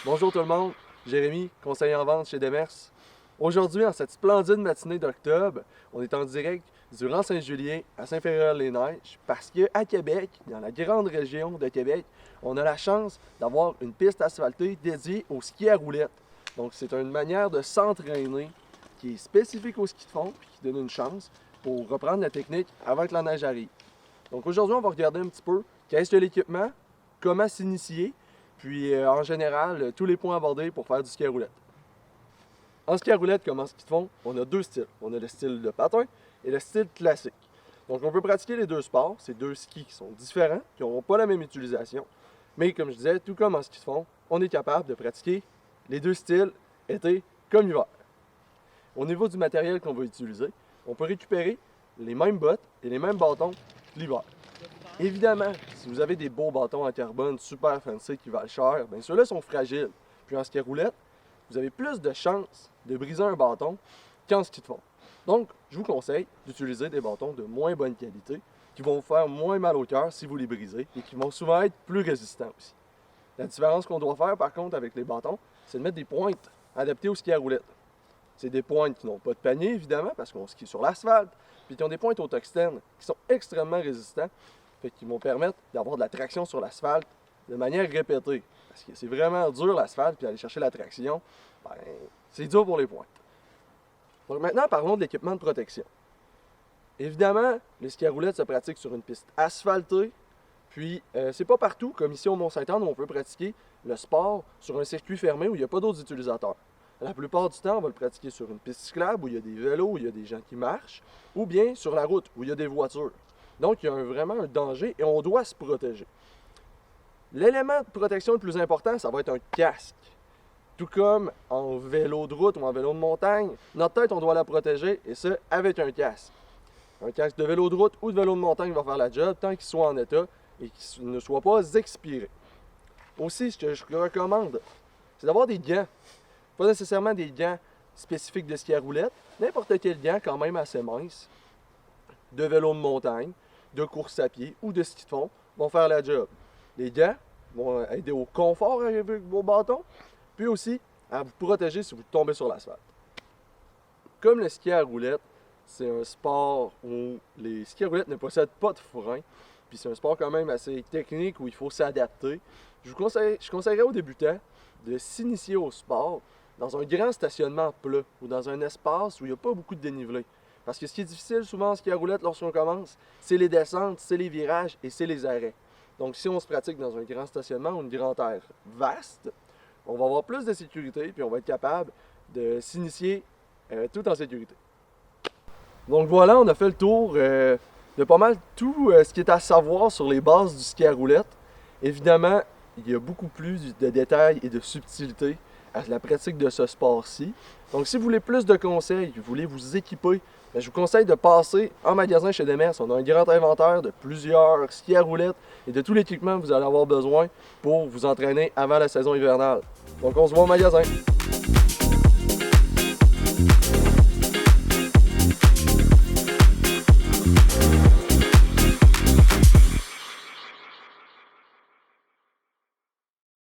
Bonjour tout le monde, Jérémy, conseiller en vente chez Demers. Aujourd'hui, en cette splendide matinée d'octobre, on est en direct du rang Saint-Julien à Saint-Féréol-les-Neiges parce qu'à Québec, dans la grande région de Québec, on a la chance d'avoir une piste asphaltée dédiée au ski à roulettes. Donc c'est une manière de s'entraîner qui est spécifique au ski de fond et qui donne une chance pour reprendre la technique avant que la neige arrive. Donc aujourd'hui, on va regarder un petit peu qu'est-ce que l'équipement, comment s'initier, puis en général, tous les points abordés pour faire du ski à roulettes. En ski à roulettes, comme en ski de fond, on a deux styles. On a le style de patin et le style classique. Donc on peut pratiquer les deux sports, c'est deux skis qui sont différents, qui n'auront pas la même utilisation. Mais comme je disais, tout comme en ski de fond, on est capable de pratiquer les deux styles, été comme hiver. Au niveau du matériel qu'on va utiliser, on peut récupérer les mêmes bottes et les mêmes bâtons l'hiver. Évidemment, si vous avez des beaux bâtons en carbone super fancy qui valent cher, bien ceux-là sont fragiles. Puis en ski à roulette, vous avez plus de chances de briser un bâton qu'en ski de fond. Donc, je vous conseille d'utiliser des bâtons de moins bonne qualité qui vont vous faire moins mal au cœur si vous les brisez et qui vont souvent être plus résistants aussi. La différence qu'on doit faire par contre avec les bâtons, c'est de mettre des pointes adaptées au ski à roulette. C'est des pointes qui n'ont pas de panier évidemment parce qu'on skie sur l'asphalte, puis qui ont des pointes au tungstène qui sont extrêmement résistants. Qui vont permettre d'avoir de la traction sur l'asphalte de manière répétée. Parce que c'est vraiment dur l'asphalte, puis aller chercher la traction, ben, c'est dur pour les pointes. Donc maintenant, parlons de l'équipement de protection. Évidemment, le ski à roulettes se pratique sur une piste asphaltée, puis c'est pas partout, comme ici au Mont-Saint-Anne, où on peut pratiquer le sport sur un circuit fermé où il n'y a pas d'autres utilisateurs. La plupart du temps, on va le pratiquer sur une piste cyclable où il y a des vélos, où il y a des gens qui marchent, ou bien sur la route où il y a des voitures. Donc, il y a vraiment un danger et on doit se protéger. L'élément de protection le plus important, ça va être un casque. Tout comme en vélo de route ou en vélo de montagne, notre tête, on doit la protéger et ça avec un casque. Un casque de vélo de route ou de vélo de montagne va faire la job tant qu'il soit en état et qu'il ne soit pas expiré. Aussi, ce que je recommande, c'est d'avoir des gants. Pas nécessairement des gants spécifiques de ski à roulette, n'importe quel gant quand même assez mince, de vélo de montagne, de course à pied ou de ski de fond vont faire la job. Les gants vont aider au confort avec vos bâtons, puis aussi à vous protéger si vous tombez sur l'asphalte. Comme le ski à roulettes, c'est un sport où les skis à roulettes ne possèdent pas de frein, puis c'est un sport quand même assez technique où il faut s'adapter. Je conseillerais aux débutants de s'initier au sport dans un grand stationnement plat ou dans un espace où il n'y a pas beaucoup de dénivelé. Parce que ce qui est difficile souvent en ski à roulettes lorsqu'on commence, c'est les descentes, c'est les virages et c'est les arrêts. Donc si on se pratique dans un grand stationnement ou une grande aire vaste, on va avoir plus de sécurité puis on va être capable de s'initier tout en sécurité. Donc voilà, on a fait le tour de pas mal tout ce qui est à savoir sur les bases du ski à roulettes. Évidemment, il y a beaucoup plus de détails et de subtilité à la pratique de ce sport-ci. Donc si vous voulez plus de conseils, vous voulez vous équiper, je vous conseille de passer en magasin chez Demers. On a un grand inventaire de plusieurs skis à roulettes et de tout l'équipement que vous allez avoir besoin pour vous entraîner avant la saison hivernale. Donc on se voit au magasin.